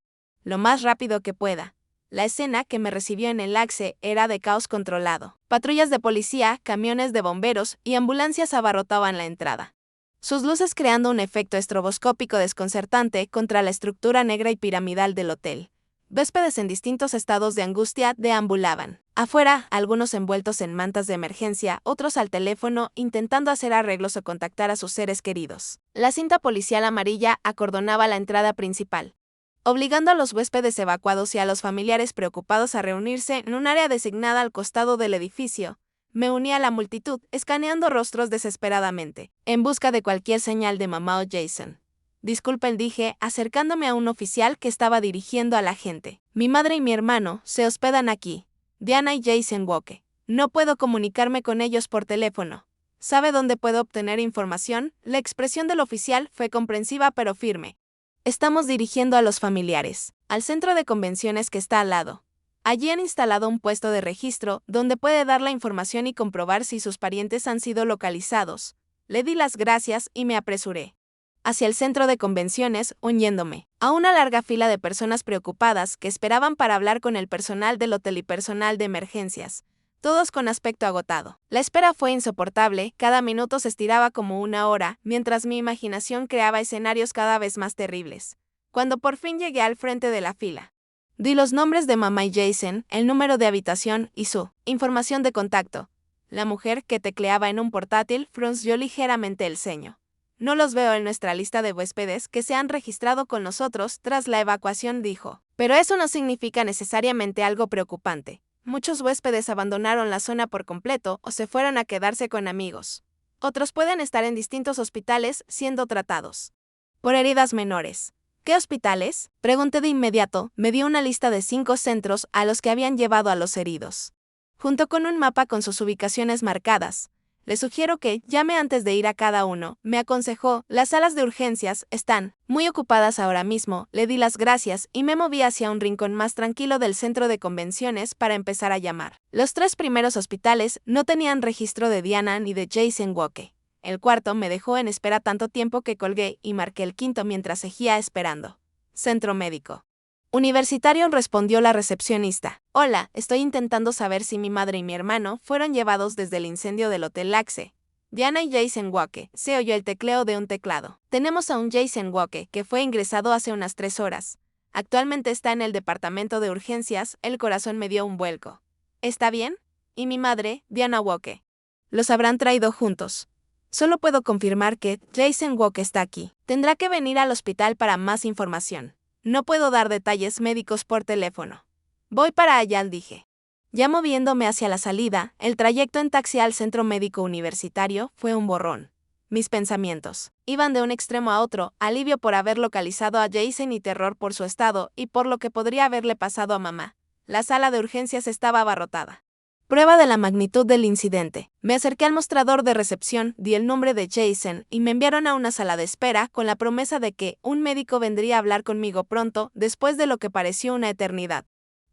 Lo más rápido que pueda. La escena que me recibió en el Laxe era de caos controlado. Patrullas de policía, camiones de bomberos y ambulancias abarrotaban la entrada, sus luces creando un efecto estroboscópico desconcertante contra la estructura negra y piramidal del hotel. Huéspedes en distintos estados de angustia deambulaban. Afuera, algunos envueltos en mantas de emergencia, otros al teléfono intentando hacer arreglos o contactar a sus seres queridos. La cinta policial amarilla acordonaba la entrada principal, obligando a los huéspedes evacuados y a los familiares preocupados a reunirse en un área designada al costado del edificio. Me uní a la multitud, escaneando rostros desesperadamente, en busca de cualquier señal de mamá o Jason. Disculpen, dije, acercándome a un oficial que estaba dirigiendo a la gente. Mi madre y mi hermano se hospedan aquí. Diana y Jason Walker. No puedo comunicarme con ellos por teléfono. ¿Sabe dónde puedo obtener información? La expresión del oficial fue comprensiva pero firme. Estamos dirigiendo a los familiares, al centro de convenciones que está al lado. Allí han instalado un puesto de registro donde puede dar la información y comprobar si sus parientes han sido localizados. Le di las gracias y me apresuré hacia el centro de convenciones, uniéndome a una larga fila de personas preocupadas que esperaban para hablar con el personal del hotel y personal de emergencias, todos con aspecto agotado. La espera fue insoportable, cada minuto se estiraba como una hora, mientras mi imaginación creaba escenarios cada vez más terribles. Cuando por fin llegué al frente de la fila, di los nombres de mamá y Jason, el número de habitación y su información de contacto. La mujer, que tecleaba en un portátil, frunció ligeramente el ceño. No los veo en nuestra lista de huéspedes que se han registrado con nosotros tras la evacuación, dijo. Pero eso no significa necesariamente algo preocupante. Muchos huéspedes abandonaron la zona por completo o se fueron a quedarse con amigos. Otros pueden estar en distintos hospitales siendo tratados por heridas menores. ¿Qué hospitales? Pregunté de inmediato. Me dio una lista de 5 centros a los que habían llevado a los heridos, junto con un mapa con sus ubicaciones marcadas. Le sugiero que llame antes de ir a cada uno, me aconsejó. Las salas de urgencias están muy ocupadas ahora mismo. Le di las gracias y me moví hacia un rincón más tranquilo del centro de convenciones para empezar a llamar. Los 3 primeros hospitales no tenían registro de Diana ni de Jason Walker. El cuarto me dejó en espera tanto tiempo que colgué y marqué el quinto mientras seguía esperando. Centro médico universitario, respondió la recepcionista. Hola, estoy intentando saber si mi madre y mi hermano fueron llevados desde el incendio del Hotel Laxe. Diana y Jason Walker. Se oyó el tecleo de un teclado. Tenemos a un Jason Walker que fue ingresado hace unas 3 horas. Actualmente está en el departamento de urgencias. El corazón me dio un vuelco. ¿Está bien? ¿Y mi madre, Diana Walker? Los habrán traído juntos. Solo puedo confirmar que Jason Walker está aquí. Tendrá que venir al hospital para más información. No puedo dar detalles médicos por teléfono. Voy para allá, dije. Ya moviéndome hacia la salida, el trayecto en taxi al centro médico universitario fue un borrón. Mis pensamientos iban de un extremo a otro, alivio por haber localizado a Jason y terror por su estado y por lo que podría haberle pasado a mamá. La sala de urgencias estaba abarrotada. Prueba de la magnitud del incidente. Me acerqué al mostrador de recepción, di el nombre de Jason y me enviaron a una sala de espera con la promesa de que un médico vendría a hablar conmigo pronto, después de lo que pareció una eternidad,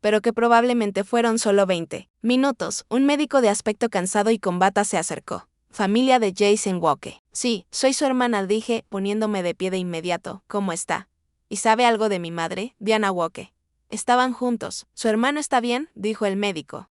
pero que probablemente fueron solo 20 minutos. Un médico de aspecto cansado y con bata se acercó. Familia de Jason Walker. Sí, soy su hermana, dije, poniéndome de pie de inmediato. ¿Cómo está? ¿Y sabe algo de mi madre, Diana Walker? Estaban juntos. ¿Su hermano está bien?, dijo el médico.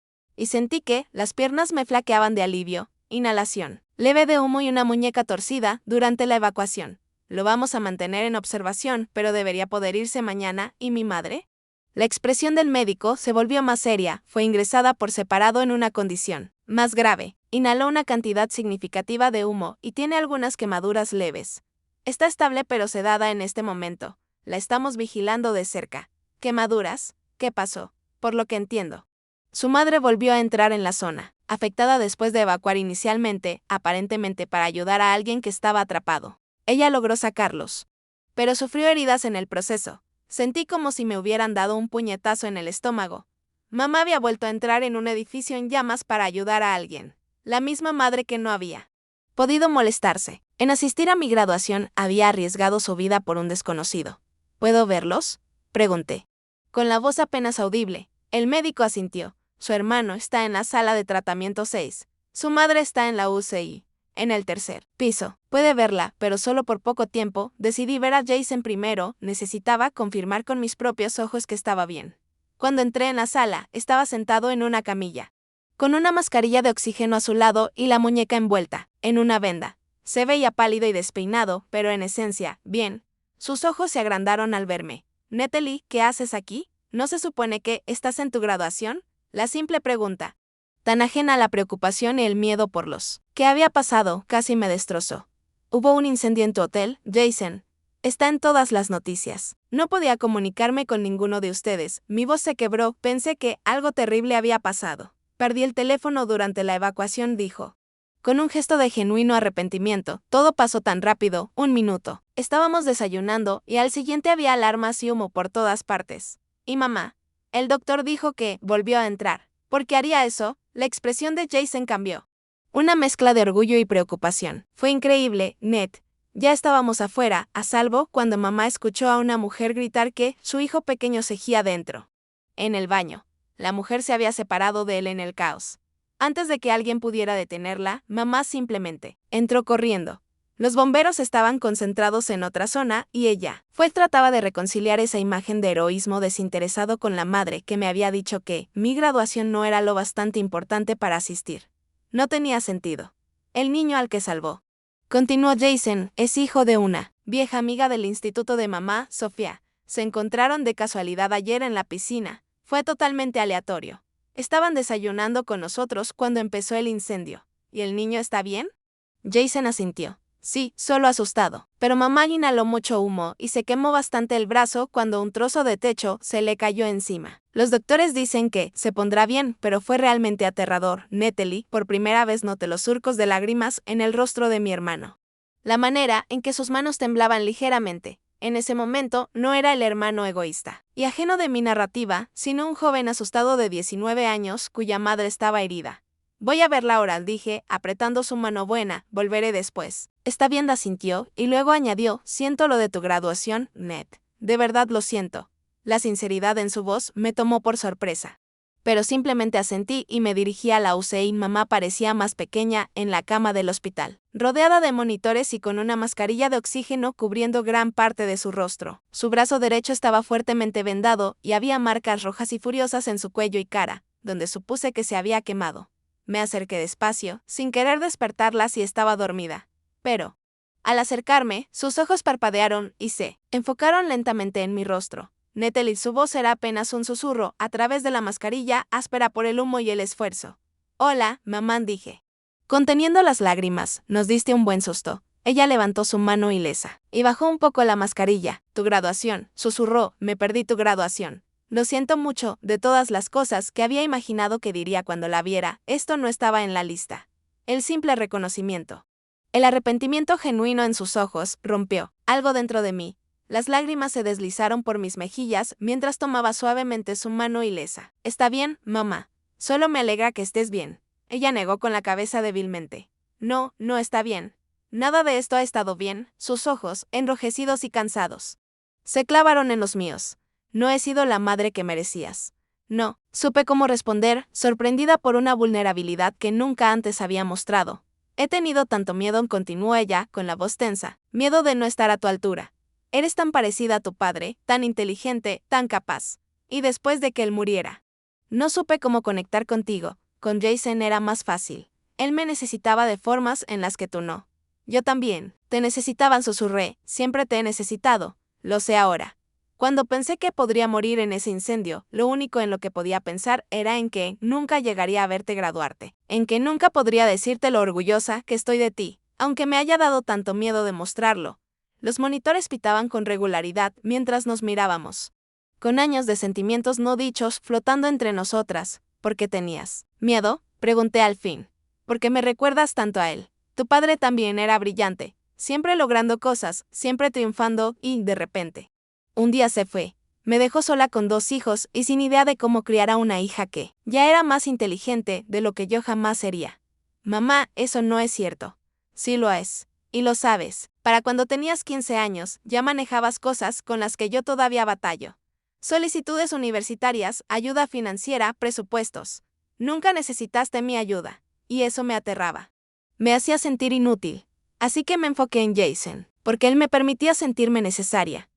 Y sentí que las piernas me flaqueaban de alivio. Inhalación leve de humo y una muñeca torcida durante la evacuación. Lo vamos a mantener en observación, pero debería poder irse mañana. ¿Y mi madre? La expresión del médico se volvió más seria. Fue ingresada por separado en una condición más grave. Inhaló una cantidad significativa de humo y tiene algunas quemaduras leves. Está estable pero sedada en este momento. La estamos vigilando de cerca. ¿Quemaduras? ¿Qué pasó? Por lo que entiendo, su madre volvió a entrar en la zona, afectada después de evacuar inicialmente, aparentemente para ayudar a alguien que estaba atrapado. Ella logró sacarlos, pero sufrió heridas en el proceso. Sentí como si me hubieran dado un puñetazo en el estómago. Mamá había vuelto a entrar en un edificio en llamas para ayudar a alguien. La misma madre que no había podido molestarse en asistir a mi graduación había arriesgado su vida por un desconocido. ¿Puedo verlos?, pregunté. Con la voz apenas audible, el médico asintió. Su hermano está en la sala de tratamiento 6. Su madre está en la UCI, en el tercer piso. Puede verla, pero solo por poco tiempo. Decidí ver a Jason primero. Necesitaba confirmar con mis propios ojos que estaba bien. Cuando entré en la sala, estaba sentado en una camilla, con una mascarilla de oxígeno a su lado y la muñeca envuelta en una venda. Se veía pálido y despeinado, pero en esencia, bien. Sus ojos se agrandaron al verme. Natalie, ¿qué haces aquí? ¿No se supone que estás en tu graduación? La simple pregunta, tan ajena a la preocupación y el miedo por los que había pasado, casi me destrozó. Hubo un incendio en tu hotel, Jason. Está en todas las noticias. No podía comunicarme con ninguno de ustedes. Mi voz se quebró. Pensé que algo terrible había pasado. Perdí el teléfono durante la evacuación, dijo. Con un gesto de genuino arrepentimiento. Todo pasó tan rápido. 1 minuto. Estábamos desayunando y al siguiente había alarmas y humo por todas partes. ¿Y mamá? El doctor dijo que volvió a entrar. ¿Por qué haría eso? La expresión de Jason cambió. Una mezcla de orgullo y preocupación. Fue increíble, Ned. Ya estábamos afuera, a salvo, cuando mamá escuchó a una mujer gritar que su hijo pequeño cejía dentro. En el baño. La mujer se había separado de él en el caos. Antes de que alguien pudiera detenerla, mamá simplemente entró corriendo. Los bomberos estaban concentrados en otra zona y ella trataba de reconciliar esa imagen de heroísmo desinteresado con la madre que me había dicho que mi graduación no era lo bastante importante para asistir. No tenía sentido. El niño al que salvó, continuó Jason, es hijo de una vieja amiga del instituto de mamá, Sofía. Se encontraron de casualidad ayer en la piscina. Fue totalmente aleatorio. Estaban desayunando con nosotros cuando empezó el incendio. ¿Y el niño está bien? Jason asintió. Sí, solo asustado. Pero mamá inhaló mucho humo y se quemó bastante el brazo cuando un trozo de techo se le cayó encima. Los doctores dicen que se pondrá bien, pero fue realmente aterrador. Natalie, por primera vez noté los surcos de lágrimas en el rostro de mi hermano. La manera en que sus manos temblaban ligeramente. En ese momento no era el hermano egoísta y ajeno de mi narrativa, sino un joven asustado de 19 años cuya madre estaba herida. Voy a verla ahora, dije, apretando su mano buena, volveré después. Está bien, asintió, y luego añadió, siento lo de tu graduación, Ned. De verdad lo siento. La sinceridad en su voz me tomó por sorpresa. Pero simplemente asentí y me dirigí a la UCI. Mamá parecía más pequeña en la cama del hospital, rodeada de monitores y con una mascarilla de oxígeno cubriendo gran parte de su rostro. Su brazo derecho estaba fuertemente vendado y había marcas rojas y furiosas en su cuello y cara, donde supuse que se había quemado. Me acerqué despacio, sin querer despertarla si estaba dormida. Pero, al acercarme, sus ojos parpadearon y se enfocaron lentamente en mi rostro. Natalie, su voz era apenas un susurro a través de la mascarilla, áspera por el humo y el esfuerzo. Hola, mamá, dije. Conteniendo las lágrimas, nos diste un buen susto. Ella levantó su mano ilesa y bajó un poco la mascarilla. Tu graduación, susurró, me perdí tu graduación. Lo siento mucho, de todas las cosas que había imaginado que diría cuando la viera, esto no estaba en la lista. El simple reconocimiento. El arrepentimiento genuino en sus ojos rompió algo dentro de mí. Las lágrimas se deslizaron por mis mejillas mientras tomaba suavemente su mano ilesa. Está bien, mamá. Solo me alegra que estés bien. Ella negó con la cabeza débilmente. No, no está bien. Nada de esto ha estado bien. Sus ojos, enrojecidos y cansados, se clavaron en los míos. No he sido la madre que merecías. No, supe cómo responder, sorprendida por una vulnerabilidad que nunca antes había mostrado. He tenido tanto miedo, continuó ella, con la voz tensa. Miedo de no estar a tu altura. Eres tan parecida a tu padre, tan inteligente, tan capaz. Y después de que él muriera, no supe cómo conectar contigo. Con Jason era más fácil. Él me necesitaba de formas en las que tú no. Yo también. Te necesitaban, susurré. Siempre te he necesitado. Lo sé ahora. Cuando pensé que podría morir en ese incendio, lo único en lo que podía pensar era en que nunca llegaría a verte graduarte, en que nunca podría decirte lo orgullosa que estoy de ti, aunque me haya dado tanto miedo demostrarlo. Los monitores pitaban con regularidad mientras nos mirábamos, con años de sentimientos no dichos flotando entre nosotras. ¿Por qué tenías miedo?, pregunté al fin. Porque me recuerdas tanto a él. Tu padre también era brillante, siempre logrando cosas, siempre triunfando y, de repente, un día se fue. Me dejó sola con 2 hijos y sin idea de cómo criar a una hija que ya era más inteligente de lo que yo jamás sería. Mamá, eso no es cierto. Sí lo es. Y lo sabes. Para cuando tenías 15 años, ya manejabas cosas con las que yo todavía batallo. Solicitudes universitarias, ayuda financiera, presupuestos. Nunca necesitaste mi ayuda. Y eso me aterraba. Me hacía sentir inútil. Así que me enfoqué en Jason, porque él me permitía sentirme necesaria.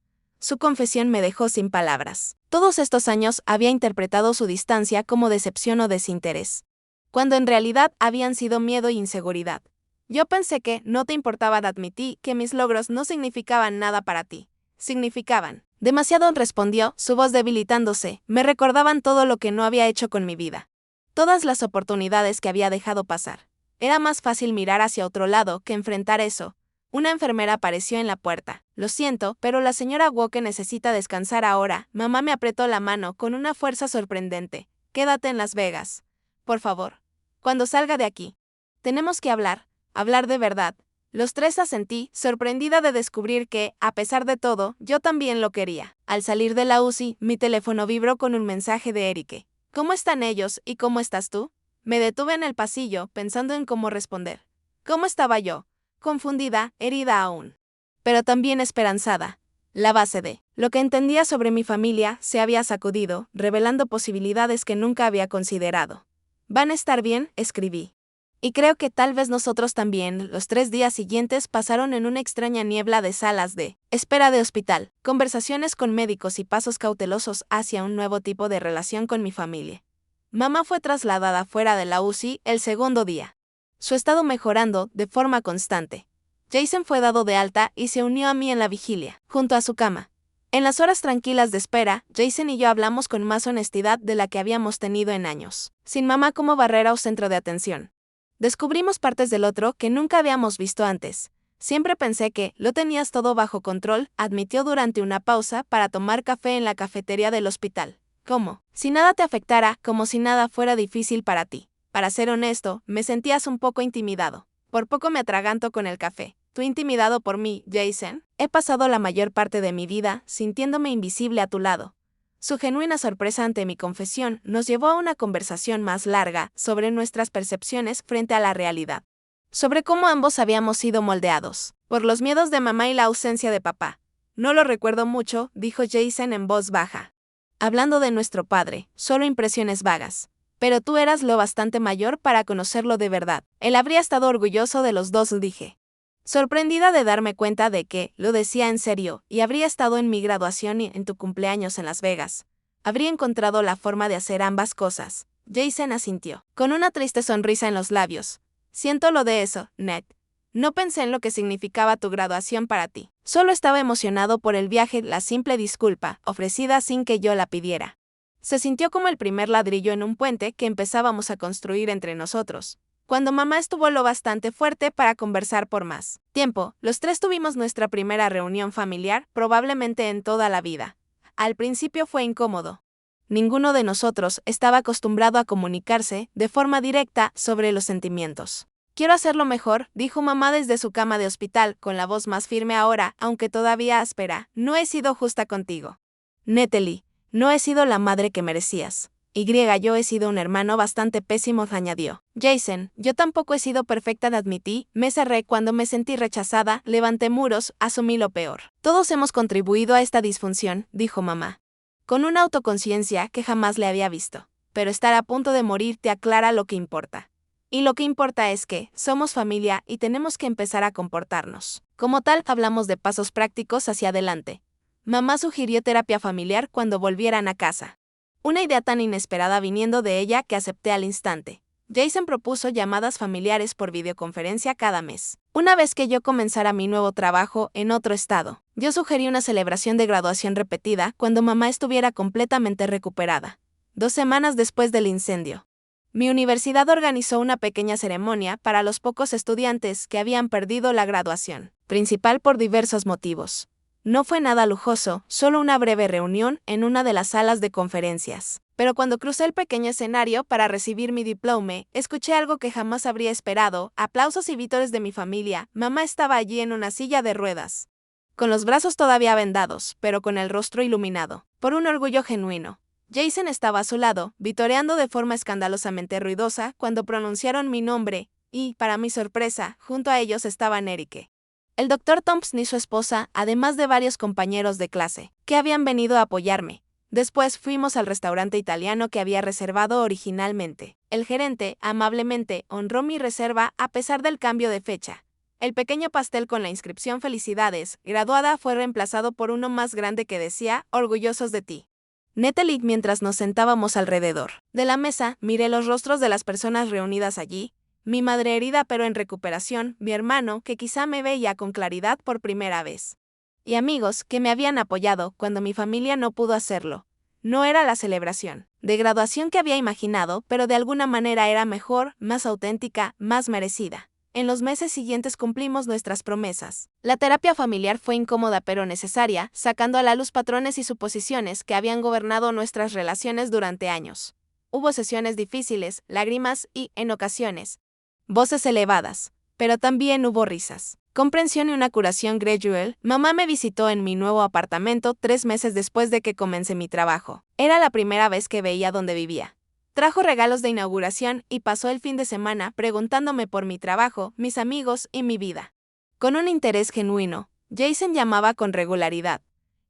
Su confesión me dejó sin palabras. Todos estos años había interpretado su distancia como decepción o desinterés, cuando en realidad habían sido miedo e inseguridad. Yo pensé que no te importaba, admití que mis logros no significaban nada para ti. Significaban demasiado, respondió, su voz debilitándose. Me recordaban todo lo que no había hecho con mi vida. Todas las oportunidades que había dejado pasar. Era más fácil mirar hacia otro lado que enfrentar eso. Una enfermera apareció en la puerta. Lo siento, pero la señora Walker necesita descansar ahora. Mamá me apretó la mano con una fuerza sorprendente. Quédate en Las Vegas. Por favor. Cuando salga de aquí. Tenemos que hablar. Hablar de verdad. Los 3 asentí, sorprendida de descubrir que, a pesar de todo, yo también lo quería. Al salir de la UCI, mi teléfono vibró con un mensaje de Eric. ¿Cómo están ellos y cómo estás tú? Me detuve en el pasillo, pensando en cómo responder. ¿Cómo estaba yo? Confundida, herida aún. Pero también esperanzada. La base de lo que entendía sobre mi familia se había sacudido, revelando posibilidades que nunca había considerado. Van a estar bien, escribí. Y creo que tal vez nosotros también. Los 3 días siguientes pasaron en una extraña niebla de salas de espera de hospital, conversaciones con médicos y pasos cautelosos hacia un nuevo tipo de relación con mi familia. Mamá fue trasladada fuera de la UCI el segundo día. Su estado mejorando de forma constante. Jason fue dado de alta y se unió a mí en la vigilia, junto a su cama. En las horas tranquilas de espera, Jason y yo hablamos con más honestidad de la que habíamos tenido en años, sin mamá como barrera o centro de atención. Descubrimos partes del otro que nunca habíamos visto antes. Siempre pensé que lo tenías todo bajo control, admitió durante una pausa para tomar café en la cafetería del hospital. ¿Cómo? Si nada te afectara, como si nada fuera difícil para ti. Para ser honesto, me sentías un poco intimidado. Por poco me atraganto con el café. ¿Tú intimidado por mí, Jason? He pasado la mayor parte de mi vida sintiéndome invisible a tu lado. Su genuina sorpresa ante mi confesión nos llevó a una conversación más larga sobre nuestras percepciones frente a la realidad. Sobre cómo ambos habíamos sido moldeados por los miedos de mamá y la ausencia de papá. No lo recuerdo mucho, dijo Jason en voz baja. Hablando de nuestro padre, solo impresiones vagas. Pero tú eras lo bastante mayor para conocerlo de verdad. Él habría estado orgulloso de los 2, dije. Sorprendida de darme cuenta de que lo decía en serio y habría estado en mi graduación y en tu cumpleaños en Las Vegas. Habría encontrado la forma de hacer ambas cosas. Jason asintió, con una triste sonrisa en los labios. Siento lo de eso, Ned. No pensé en lo que significaba tu graduación para ti. Solo estaba emocionado por el viaje, la simple disculpa, ofrecida sin que yo la pidiera. Se sintió como el primer ladrillo en un puente que empezábamos a construir entre nosotros. Cuando mamá estuvo lo bastante fuerte para conversar por más tiempo, los 3 tuvimos nuestra primera reunión familiar, probablemente en toda la vida. Al principio fue incómodo. Ninguno de nosotros estaba acostumbrado a comunicarse de forma directa sobre los sentimientos. Quiero hacerlo mejor, dijo mamá desde su cama de hospital, con la voz más firme ahora, aunque todavía áspera. No he sido justa contigo. Natalie, no he sido la madre que merecías. Yo he sido un hermano bastante pésimo, añadió. Jason, yo tampoco he sido perfecta, admití, me cerré cuando me sentí rechazada, levanté muros, asumí lo peor. Todos hemos contribuido a esta disfunción, dijo mamá. Con una autoconciencia que jamás le había visto. Pero estar a punto de morir te aclara lo que importa. Y lo que importa es que somos familia y tenemos que empezar a comportarnos. Como tal, hablamos de pasos prácticos hacia adelante. Mamá sugirió terapia familiar cuando volvieran a casa. Una idea tan inesperada viniendo de ella que acepté al instante. Jason propuso llamadas familiares por videoconferencia cada mes. Una vez que yo comenzara mi nuevo trabajo en otro estado, yo sugerí una celebración de graduación repetida cuando mamá estuviera completamente recuperada. 2 semanas después del incendio. Mi universidad organizó una pequeña ceremonia para los pocos estudiantes que habían perdido la graduación principal por diversos motivos. No fue nada lujoso, solo una breve reunión en una de las salas de conferencias. Pero cuando crucé el pequeño escenario para recibir mi diploma, escuché algo que jamás habría esperado, aplausos y vítores de mi familia. Mamá estaba allí en una silla de ruedas. con los brazos todavía vendados, pero con el rostro iluminado por un orgullo genuino. Jason estaba a su lado, vitoreando de forma escandalosamente ruidosa cuando pronunciaron mi nombre, y, para mi sorpresa, junto a ellos estaban Eric, el Dr. Thompson y su esposa, además de varios compañeros de clase, que habían venido a apoyarme. Después fuimos al restaurante italiano que había reservado originalmente. El gerente, amablemente, honró mi reserva a pesar del cambio de fecha. El pequeño pastel con la inscripción Felicidades, graduada, fue reemplazado por uno más grande que decía, Orgullosos de ti. Natalie, mientras nos sentábamos alrededor de la mesa, miré los rostros de las personas reunidas allí. Mi madre herida pero en recuperación, mi hermano, que quizá me veía con claridad por primera vez. Y amigos que me habían apoyado cuando mi familia no pudo hacerlo. No era la celebración de graduación que había imaginado, pero de alguna manera era mejor, más auténtica, más merecida. En los meses siguientes cumplimos nuestras promesas. La terapia familiar fue incómoda pero necesaria, sacando a la luz patrones y suposiciones que habían gobernado nuestras relaciones durante años. Hubo sesiones difíciles, lágrimas y, en ocasiones, voces elevadas, pero también hubo risas, comprensión y una curación gradual. Mamá me visitó en mi nuevo apartamento 3 meses después de que comencé mi trabajo. Era la primera vez que veía donde vivía. Trajo regalos de inauguración y pasó el fin de semana preguntándome por mi trabajo, mis amigos y mi vida. Con un interés genuino, Jason llamaba con regularidad.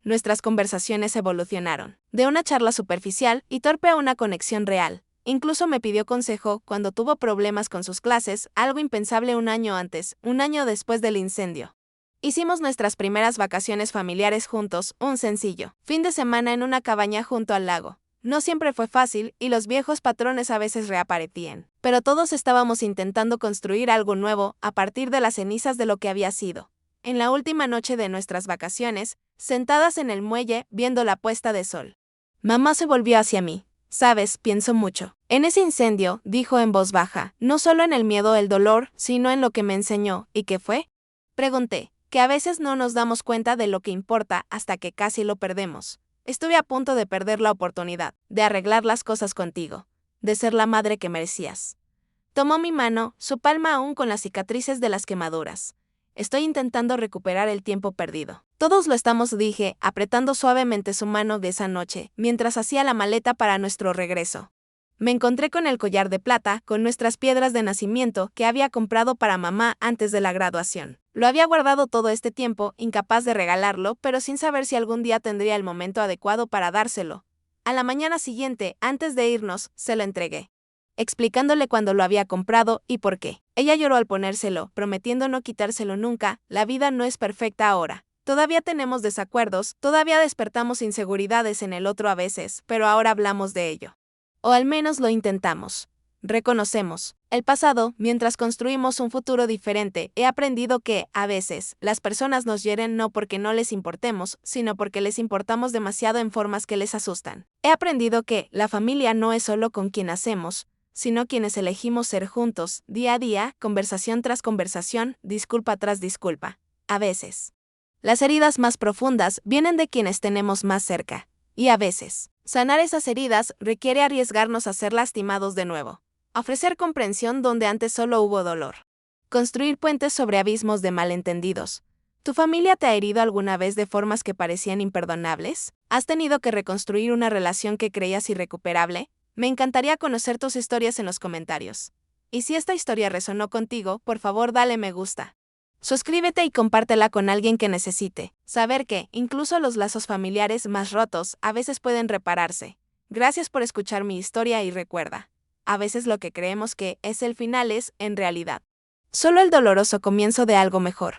Nuestras conversaciones evolucionaron, de una charla superficial y torpe a una conexión real. Incluso me pidió consejo cuando tuvo problemas con sus clases, algo impensable un año antes, un año después del incendio. Hicimos nuestras primeras vacaciones familiares juntos, un sencillo fin de semana en una cabaña junto al lago. No siempre fue fácil y los viejos patrones a veces reaparecían, pero todos estábamos intentando construir algo nuevo a partir de las cenizas de lo que había sido. En la última noche de nuestras vacaciones, sentadas en el muelle viendo la puesta de sol, mamá se volvió hacia mí. Sabes, pienso mucho en ese incendio, dijo en voz baja, no solo en el miedo o el dolor, sino en lo que me enseñó. ¿Y qué fue? Pregunté, que a veces no nos damos cuenta de lo que importa hasta que casi lo perdemos. Estuve a punto de perder la oportunidad de arreglar las cosas contigo, de ser la madre que merecías. Tomó mi mano, su palma aún con las cicatrices de las quemaduras. Estoy intentando recuperar el tiempo perdido. Todos lo estamos, dije, apretando suavemente su mano de esa noche, mientras hacía la maleta para nuestro regreso. Me encontré con el collar de plata, con nuestras piedras de nacimiento que había comprado para mamá antes de la graduación. Lo había guardado todo este tiempo, incapaz de regalarlo, pero sin saber si algún día tendría el momento adecuado para dárselo. A la mañana siguiente, antes de irnos, se lo entregué, explicándole cuándo lo había comprado y por qué. Ella lloró al ponérselo, prometiendo no quitárselo nunca. La vida no es perfecta ahora. Todavía tenemos desacuerdos, todavía despertamos inseguridades en el otro a veces, pero ahora hablamos de ello. O al menos lo intentamos. Reconocemos el pasado mientras construimos un futuro diferente. He aprendido que, a veces, las personas nos hieren no porque no les importemos, sino porque les importamos demasiado en formas que les asustan. He aprendido que la familia no es solo con quien nacemos, sino quienes elegimos ser juntos, día a día, conversación tras conversación, disculpa tras disculpa. A veces, las heridas más profundas vienen de quienes tenemos más cerca. Y a veces, sanar esas heridas requiere arriesgarnos a ser lastimados de nuevo. Ofrecer comprensión donde antes solo hubo dolor. Construir puentes sobre abismos de malentendidos. ¿Tu familia te ha herido alguna vez de formas que parecían imperdonables? ¿Has tenido que reconstruir una relación que creías irrecuperable? Me encantaría conocer tus historias en los comentarios. Y si esta historia resonó contigo, por favor dale me gusta. Suscríbete y compártela con alguien que necesite saber que, incluso los lazos familiares más rotos, a veces pueden repararse. Gracias por escuchar mi historia y recuerda, a veces lo que creemos que es el final es, en realidad, solo el doloroso comienzo de algo mejor.